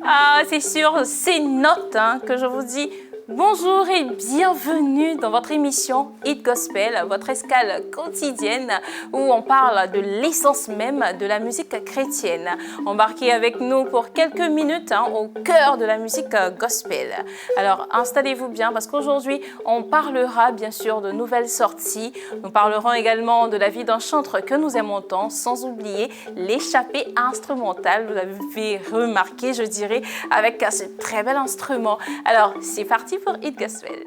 Ah, c'est sur ces notes que je vous dis bonjour et bienvenue dans votre émission Hit Gospel, votre escale quotidienne où on parle de l'essence même de la musique chrétienne. Embarquez avec nous pour quelques minutes au cœur de la musique gospel. Alors installez-vous bien parce qu'aujourd'hui on parlera bien sûr de nouvelles sorties. Nous parlerons également de la vie d'un chanteur que nous aimons tant, sans oublier l'échappée instrumentale. Vous l'avez remarqué, je dirais, avec ce très bel instrument. Alors c'est parti pour Hit Gospel.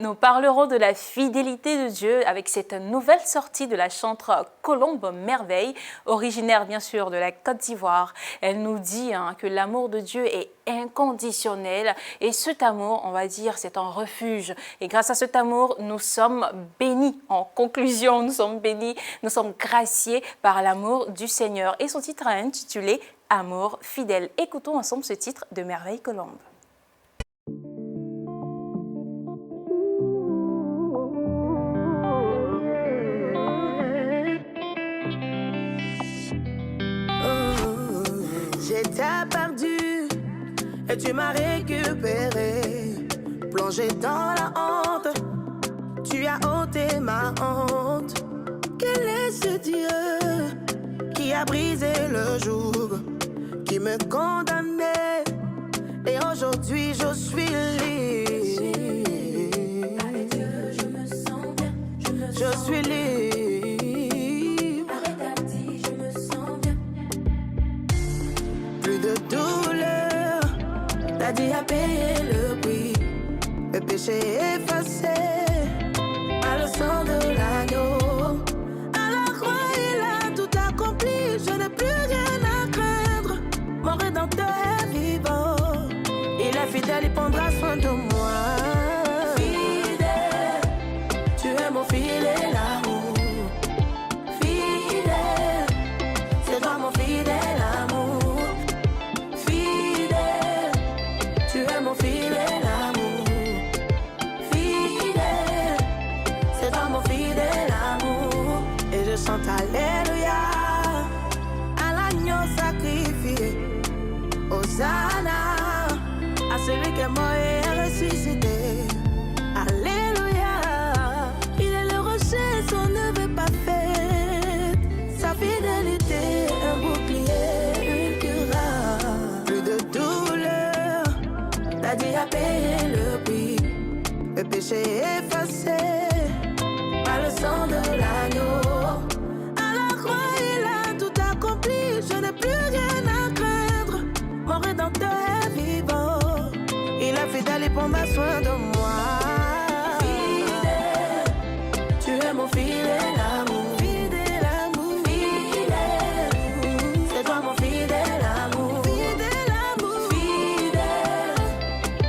Nous parlerons de la fidélité de Dieu avec cette nouvelle sortie de la chanteuse Colombe Merveille, originaire bien sûr de la Côte d'Ivoire. Elle nous dit que l'amour de Dieu est inconditionnel et cet amour, on va dire, c'est un refuge. Et grâce à cet amour, nous sommes bénis. En conclusion, nous sommes bénis, nous sommes graciés par l'amour du Seigneur. Et son titre est intitulé « Amour fidèle ». Écoutons ensemble ce titre de Merveille Colombe. J'étais perdu et tu m'as récupéré. Plongé dans la honte, tu as ôté ma honte. Quel est ce Dieu qui a brisé le joug, qui me condamnait et aujourd'hui je suis libre. Avec Dieu je me sens bien, Je suis libre. De douleur, t'as dit à payer le prix, le péché effacé par le sang de l'agneau. À la croix, il a tout accompli, je n'ai plus rien à craindre. Mon rédempteur est vivant, il est fidèle, il prendra soin de moi. Fidèle, tu es mon fidèle amour. Fidèle, c'est toi mon fidèle amour. Mon fidèle amour, fidèle, c'est toi mon fidèle amour. Et je chante alléluia à l'agneau sacrifié, Hosanna à celui qui est mort et est ressuscité. Alléluia, il est le rocher, son œuvre est parfaite, sa fidélité un bouclier, une cuirasse. Plus de douleur, t'as dit à payer le prix, le péché effacé par le sang de l'agneau. À la croix, il a tout accompli, je n'ai plus rien à craindre. Mon rédempteur est vivant, il est fidèle, il prendra soin de moi. Fidèle, tu es mon fidèle amour. Fidèle amour, fidèle, c'est toi mon fidèle amour. Fidèle amour, fidèle,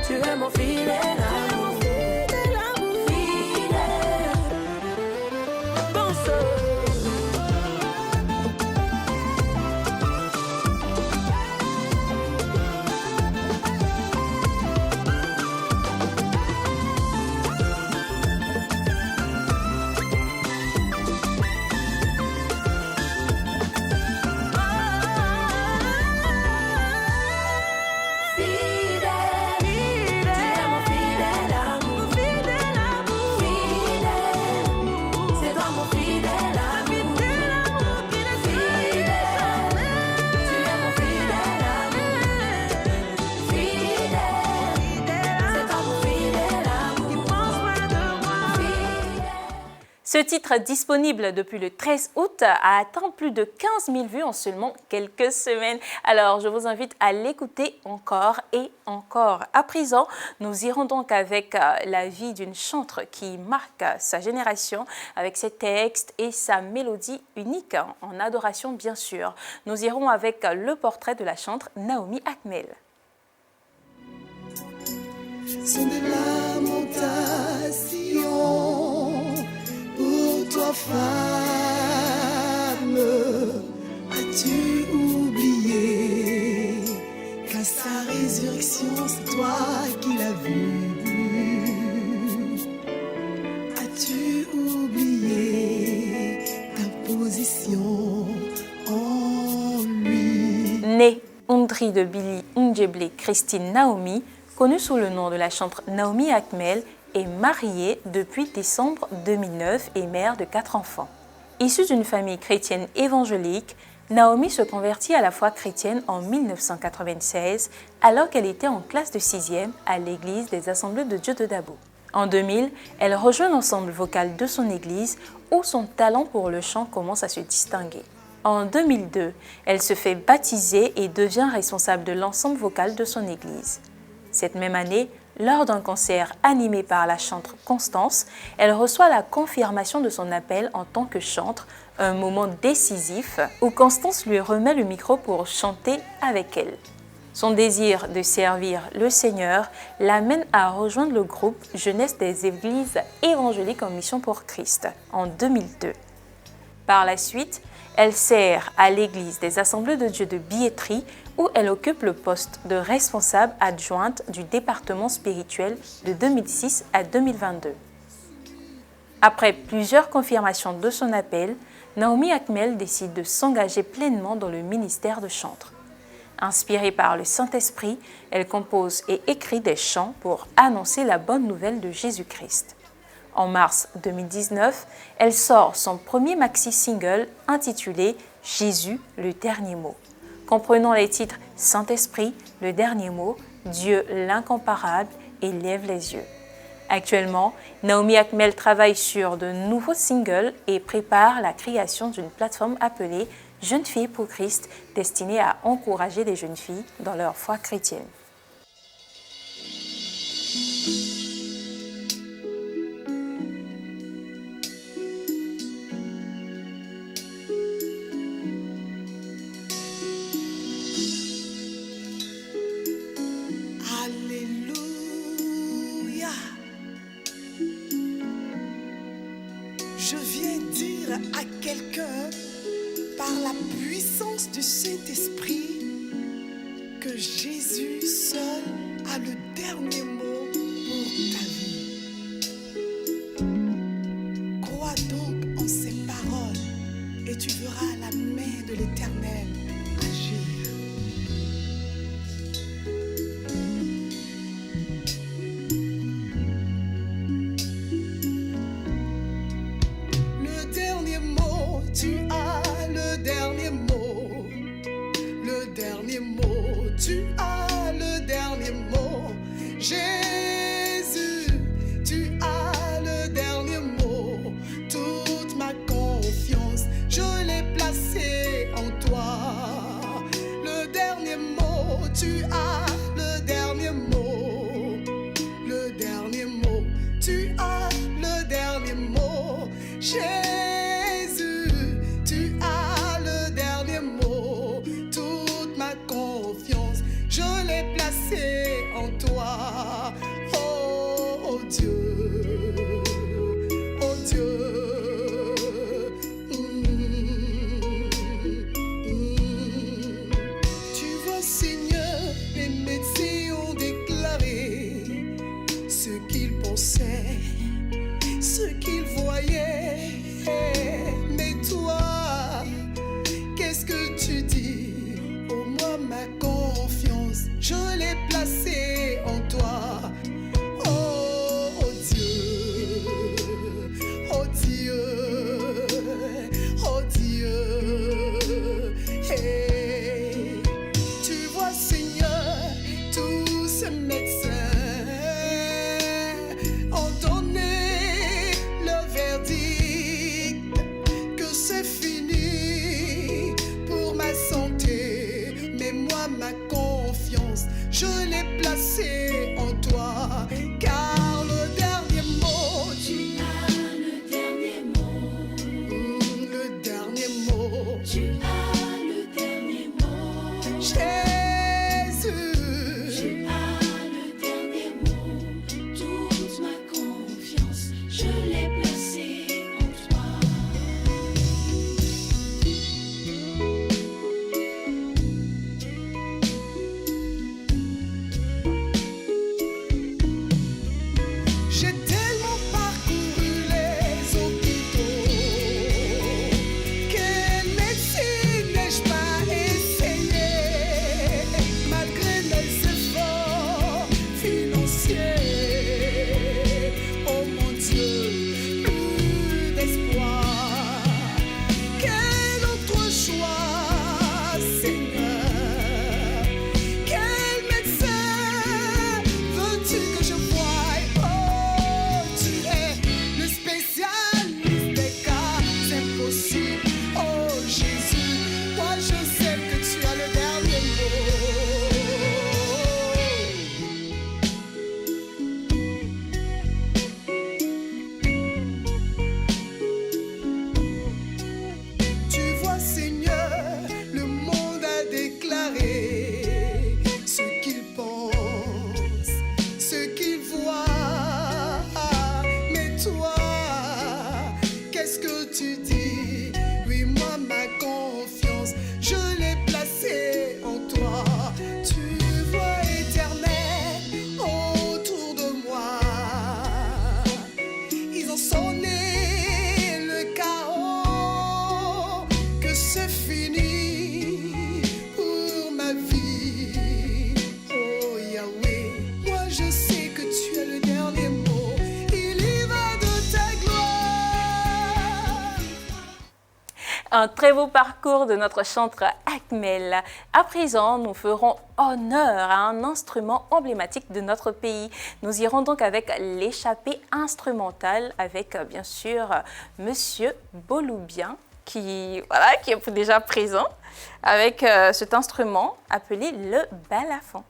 tu es mon fidèle amour. Fidèle amour, fidèle. Bonsoir. Ce titre, disponible depuis le 13 août, a atteint plus de 15 000 vues en seulement quelques semaines. Alors, je vous invite à l'écouter encore et encore. À présent, nous irons donc avec la vie d'une chanteuse qui marque sa génération avec ses textes et sa mélodie unique, en adoration bien sûr. Nous irons avec le portrait de la chanteuse Naomi Akmel. Sont des lamentations pour toi, femme. As-tu oublié qu'à sa résurrection, c'est toi qui l'as vu. As-tu oublié ta position en lui? Née Undri de Billy Ndjeble Christine Naomi, connue sous le nom de la chanteuse Naomi Akmel, est mariée depuis décembre 2009 et mère de 4 enfants. Issue d'une famille chrétienne évangélique, Naomi se convertit à la foi chrétienne en 1996 alors qu'elle était en classe de 6e à l'église des Assemblées de Dieu de Dabo. En 2000, elle rejoint l'ensemble vocal de son église où son talent pour le chant commence à se distinguer. En 2002, elle se fait baptiser et devient responsable de l'ensemble vocal de son église. Cette même année, lors d'un concert animé par la chanteuse Constance, elle reçoit la confirmation de son appel en tant que chanteuse, un moment décisif où Constance lui remet le micro pour chanter avec elle. Son désir de servir le Seigneur l'amène à rejoindre le groupe Jeunesse des Églises évangéliques en mission pour Christ en 2002. Par la suite, elle sert à l'église des Assemblées de Dieu de Billetterie où elle occupe le poste de responsable adjointe du département spirituel de 2006 à 2022. Après plusieurs confirmations de son appel, Naomi Akmel décide de s'engager pleinement dans le ministère de chantre. Inspirée par le Saint-Esprit, elle compose et écrit des chants pour annoncer la bonne nouvelle de Jésus-Christ. En mars 2019, elle sort son premier maxi-single intitulé « Jésus, le dernier mot », comprenant les titres « Saint-Esprit, le dernier mot »,« Dieu l'incomparable » et « Lève les yeux ». Actuellement, Naomi Akmel travaille sur de nouveaux singles et prépare la création d'une plateforme appelée « Jeunes filles pour Christ » destinée à encourager les jeunes filles dans leur foi chrétienne. Je viens dire à quelqu'un, par la puissance du Saint-Esprit, que Jésus seul a le dernier mot pour ta vie. Crois donc en ces paroles et tu verras la main de l'Éternel agir. Tu as le dernier mot, le dernier mot, tu as le dernier mot, Jésus, tu as le dernier mot, toute ma confiance, je l'ai placée en toi, le dernier mot, tu as le dernier mot, le dernier mot, tu as le dernier mot, Jésus. Je l'ai placé en toi, oh Dieu, oh Dieu. Tu vois, Seigneur, les médecins ont déclaré ce qu'ils pensaient, ce qu'ils voyaient. Mais toi, qu'est-ce que tu dis? Oh, moi, ma confiance, je l'ai placée en toi. Oh Dieu, oh Dieu, oh Dieu. Hey. Tu vois, Seigneur, tous ces médecins ont donné le verdict que c'est fini pour ma santé. Mais moi, ma confiance, je l'ai placée en toi, car le dernier mot, Tu as le dernier mot. le dernier mot, Tu as le dernier mot. Jésus, Tu as le dernier mot. Toute ma confiance, je l'ai placée en toi. Un très beau parcours de notre chantre Akmel. À présent, nous ferons honneur à un instrument emblématique de notre pays. Nous irons donc avec l'échappée instrumentale avec bien sûr Monsieur Boloubien qui est déjà présent avec cet instrument appelé le balafon.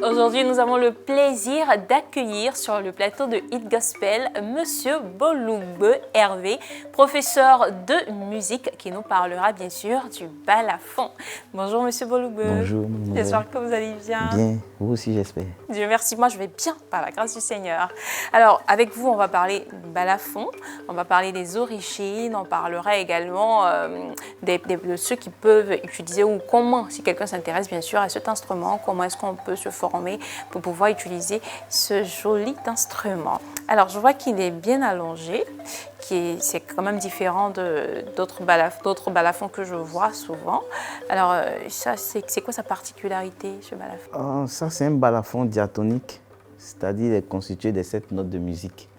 Aujourd'hui, nous avons le plaisir d'accueillir sur le plateau de Hit Gospel Monsieur Boloubeu Hervé, professeur de musique qui nous parlera bien sûr du balafon. Bonjour Monsieur Boloubeu. Bonjour. J'espère que vous allez bien. Bien, vous aussi j'espère. Dieu merci, moi je vais bien par la grâce du Seigneur. Alors avec vous, on va parler du balafon, on va parler des origines, on parlera également de ceux qui peuvent utiliser ou comment, si quelqu'un s'intéresse bien sûr à cet instrument, comment est-ce qu'on peut se former pour pouvoir utiliser ce joli instrument. Alors je vois qu'il est bien allongé, c'est quand même différent d'autres balafons que je vois souvent. Alors ça, c'est quoi sa particularité, ce balafon? Ça c'est un balafon diatonique, c'est-à-dire il est constitué de 7 notes de musique.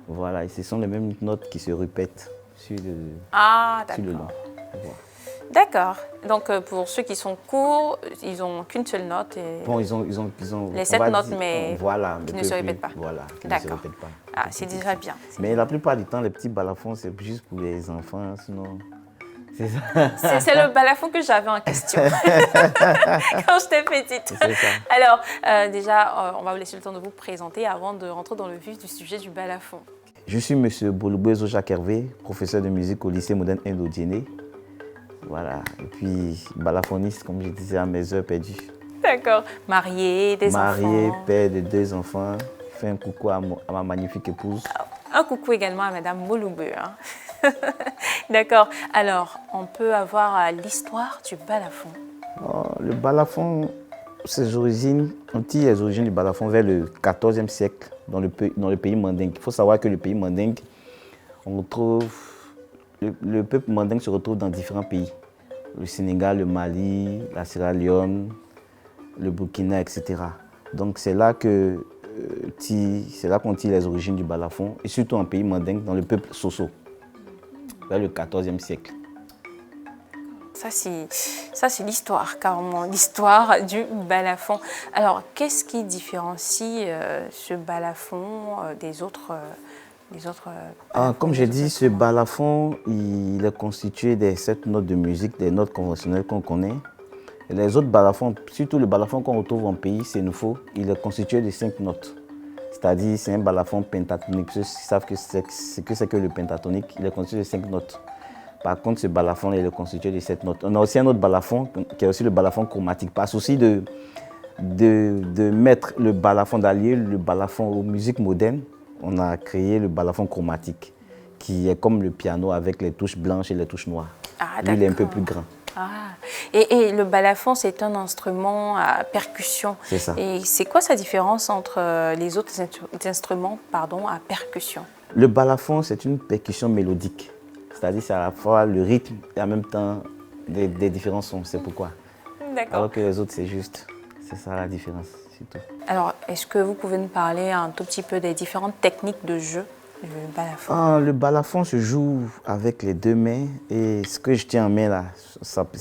Voilà, et ce sont les mêmes notes qui se répètent sur le long. Voilà. D'accord. Donc pour ceux qui sont courts, ils n'ont qu'une seule note. Et bon, ils ont les 7 notes, mais voilà, qui ne se répètent pas. Voilà, qui ne se répètent pas. Ah, c'est déjà bien. Mais la plupart du temps, les petits balafons, c'est juste pour les enfants, sinon... C'est ça. C'est le balafon que j'avais en question quand j'étais petite. C'est ça. Alors, déjà, on va vous laisser le temps de vous présenter avant de rentrer dans le vif du sujet du balafon. Je suis M. Boloubeu Jacques Hervé, professeur de musique au lycée moderne Indo-Djéné. Voilà, et puis balafoniste, comme je disais, à mes heures perdues. D'accord. Marié, des enfants. Marié, père de 2 enfants. Fais un coucou à ma magnifique épouse. Un coucou également à Madame Boloubeu. Hein. D'accord. Alors, on peut avoir l'histoire du balafon. Le balafon, ses origines, on tire les origines du balafon vers le XIVe siècle dans le pays mandingue. Il faut savoir que le pays mandingue, on retrouve... Le peuple mandingue se retrouve dans différents pays. Le Sénégal, le Mali, la Sierra Leone, le Burkina, etc. Donc c'est là qu'on tire les origines du balafon, et surtout en pays mandingue, dans le peuple Soso, vers le XIVe siècle. Ça c'est l'histoire, carrément, l'histoire du balafon. Alors, qu'est-ce qui différencie ce balafon des autres comme j'ai dit, ce balafon, il est constitué des 7 notes de musique, des notes conventionnelles qu'on connaît. Et les autres balafons, surtout le balafon qu'on retrouve en pays, c'est nouveau, il est constitué de 5 notes. C'est-à-dire, c'est un balafon pentatonique. Ceux qui savent ce que c'est que le pentatonique, il est constitué de 5 notes. Par contre, ce balafon, il est constitué de 7 notes. On a aussi un autre balafon, qui est aussi le balafon chromatique. Par souci de mettre le balafon, d'allier le balafon aux musiques modernes, on a créé le balafon chromatique, qui est comme le piano avec les touches blanches et les touches noires. Ah, lui, il est un peu plus grand. Ah. Et le balafon, c'est un instrument à percussion. C'est ça. Et c'est quoi sa différence entre les autres instruments à percussion? Le balafon, c'est une percussion mélodique. C'est-à-dire c'est à la fois le rythme et en même temps des différents sons. C'est pourquoi. D'accord. Alors que les autres, c'est ça la différence. Tout. Alors, est-ce que vous pouvez nous parler un tout petit peu des différentes techniques de jeu du balafon? Le balafon se joue avec les 2 mains, et ce que je tiens en main là,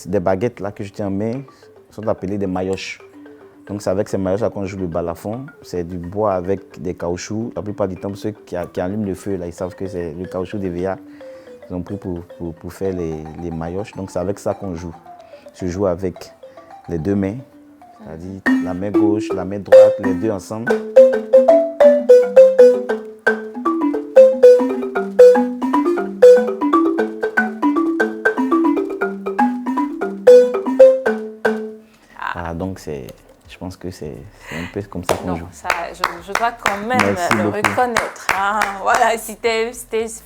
des baguettes là que je tiens en main sont appelées des maillotches. Donc c'est avec ces maillotches là qu'on joue le balafon. C'est du bois avec des caoutchoucs. La plupart du temps, ceux qui allument le feu là, ils savent que c'est le caoutchouc des VA. Ils ont pris pour faire les maillotches. Donc c'est avec ça qu'on joue. Se joue avec les 2 mains. C'est-à-dire la main gauche, la main droite, les 2 ensemble. Voilà, donc Je pense que c'est un peu comme ça qu'on Non, joue. ça, je dois quand même Merci le beaucoup. reconnaître. Hein. Voilà, c'était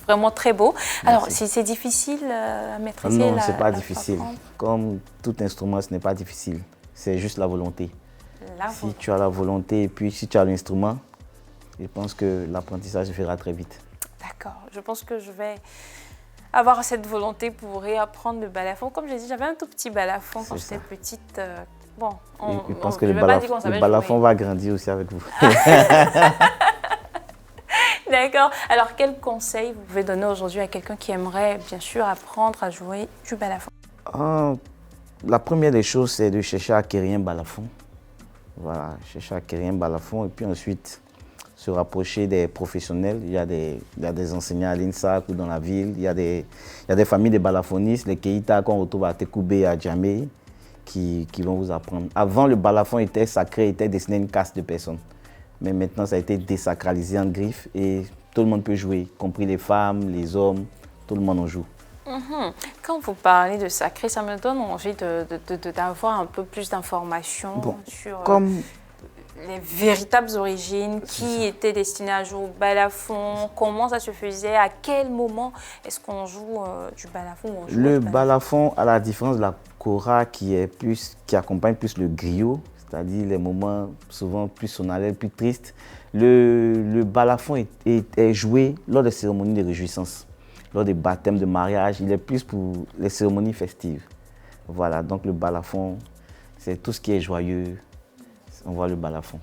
vraiment très beau. Alors, Merci. c'est difficile à maîtriser Non, la- c'est pas la difficile. apprendre. Comme tout instrument, ce n'est pas difficile. C'est juste la volonté. La Si volonté. tu as la volonté et puis si tu as l'instrument, je pense que l'apprentissage se fera très vite. D'accord, je pense que je vais avoir cette volonté pour réapprendre le balafon. Comme j'ai dit, j'avais un tout petit balafon quand C'est j'étais ça. petite. Bon, Je pense que je le vais pas dire qu'on savait balafon jouer. va grandir aussi avec vous. D'accord. Alors, quel conseil vous pouvez donner aujourd'hui à quelqu'un qui aimerait, bien sûr, apprendre à jouer du balafon? Ah, la première des choses, c'est de chercher à acquérir un balafon. Voilà, chercher à acquérir un balafon et puis ensuite se rapprocher des professionnels. Il y a des enseignants à l'INSAC ou dans la ville. Il y a des familles de balafonistes, les Keita qu'on retrouve à Tekoubé et à Djamé, qui vont vous apprendre. Avant, le balafon était sacré, était destiné à une caste de personnes. Mais maintenant, ça a été désacralisé en griffe et tout le monde peut jouer, y compris les femmes, les hommes, tout le monde en joue. Quand vous parlez de sacré, ça me donne envie d'avoir un peu plus d'informations Bon, sur comme les véritables origines, qui était destiné à jouer au balafon, comment ça se faisait, à quel moment est-ce qu'on joue du balafon ou on joue le du balafon, à la différence de la kora qui accompagne plus le griot, c'est-à-dire les moments souvent plus sonalels, plus tristes, le balafon est joué lors des cérémonies de réjouissance, lors des baptêmes de mariage. Il est plus pour les cérémonies festives. Voilà, donc le balafon, c'est tout ce qui est joyeux. On voit le balafon.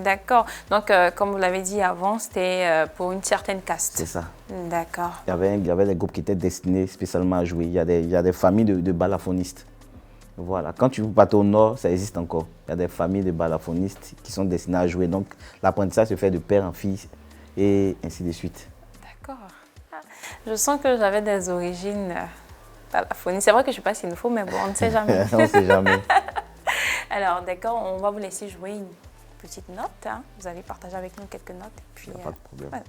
D'accord. Donc, comme vous l'avez dit avant, c'était pour une certaine caste. C'est ça. D'accord. Il y avait des groupes qui étaient destinés spécialement à jouer. Il y a des familles de balafonistes. Voilà. Quand tu partes au nord, ça existe encore. Il y a des familles de balafonistes qui sont destinées à jouer. Donc, l'apprentissage se fait de père en fils et ainsi de suite. D'accord. Ah, je sens que j'avais des origines balafoniques. C'est vrai que je ne sais pas s'il nous faut, mais bon, on ne sait jamais. On ne sait jamais. Alors, d'accord, on va vous laisser jouer une petite note. Hein. Vous allez partager avec nous quelques notes. Et puis, Il n'y a pas de problème. voilà.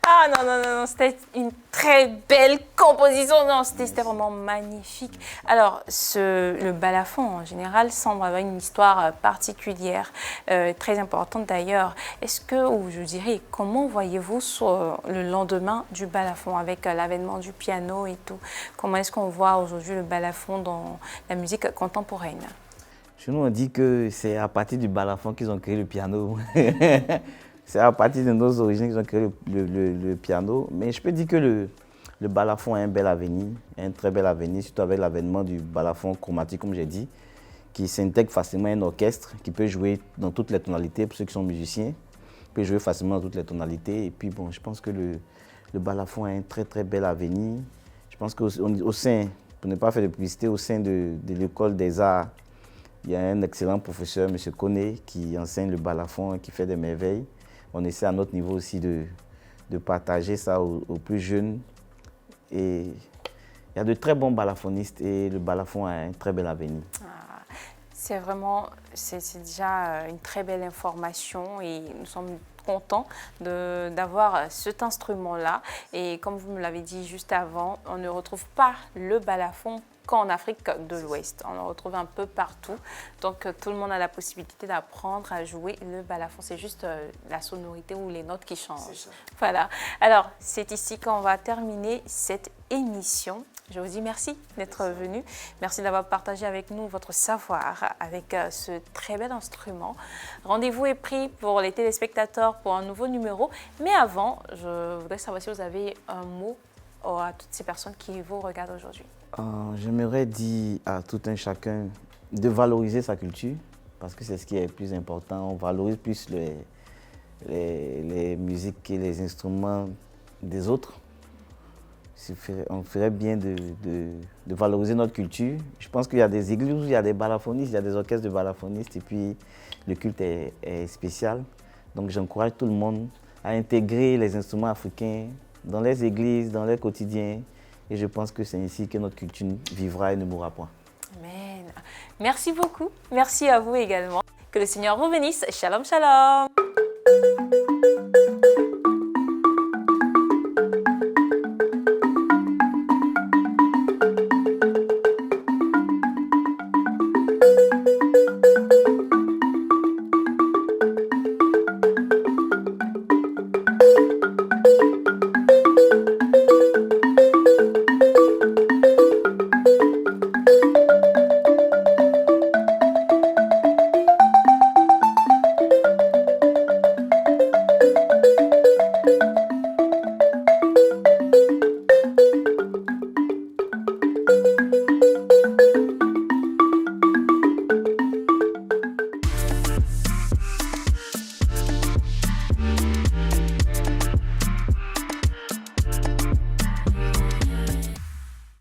Ah non, non, non, non, c'était une très belle composition. Non, c'était vraiment magnifique. Alors, le balafon, en général, semble avoir une histoire particulière, très importante d'ailleurs. Est-ce que, ou je dirais, comment voyez-vous le lendemain du balafon avec l'avènement du piano et tout? Comment est-ce qu'on voit aujourd'hui le balafon dans la musique contemporaine? Chez nous, on dit que c'est à partir du balafon qu'ils ont créé le piano. C'est à partir de nos origines qu'ils ont créé le piano. Mais je peux dire que le balafon a un bel avenir, un très bel avenir, surtout avec l'avènement du balafon chromatique, comme j'ai dit, qui s'intègre facilement à un orchestre, qui peut jouer dans toutes les tonalités pour ceux qui sont musiciens, peut jouer facilement dans toutes les tonalités. Et puis bon, je pense que le balafon a un très très bel avenir. Je pense qu'au sein, pour ne pas faire de publicité, au sein de l'école des arts, il y a un excellent professeur, M. Koné, qui enseigne le balafon et qui fait des merveilles. On essaie à notre niveau aussi de partager ça aux plus jeunes. Et il y a de très bons balafonistes et le balafon a un très bel avenir. C'est déjà une très belle information et nous sommes contents d'avoir cet instrument-là. Et comme vous me l'avez dit juste avant, on ne retrouve pas le balafon qu'en Afrique de l'Ouest. On le retrouve un peu partout. Donc tout le monde a la possibilité d'apprendre à jouer le balafon. C'est juste la sonorité ou les notes qui changent. Voilà. Alors c'est ici qu'on va terminer cette émission. Je vous dis merci d'être venu. Merci d'avoir partagé avec nous votre savoir avec ce très bel instrument. Rendez-vous est pris pour les téléspectateurs pour un nouveau numéro. Mais avant, je voudrais savoir si vous avez un mot à toutes ces personnes qui vous regardent aujourd'hui. J'aimerais dire à tout un chacun de valoriser sa culture parce que c'est ce qui est le plus important. On valorise plus les musiques et les instruments des autres. On ferait bien de valoriser notre culture. Je pense qu'il y a des églises où il y a des balafonistes, il y a des orchestres de balafonistes et puis le culte est spécial. Donc j'encourage tout le monde à intégrer les instruments africains dans les églises, dans leur quotidien. Et je pense que c'est ainsi que notre culture vivra et ne mourra point. Amen. Merci beaucoup. Merci à vous également. Que le Seigneur vous bénisse. Shalom, shalom.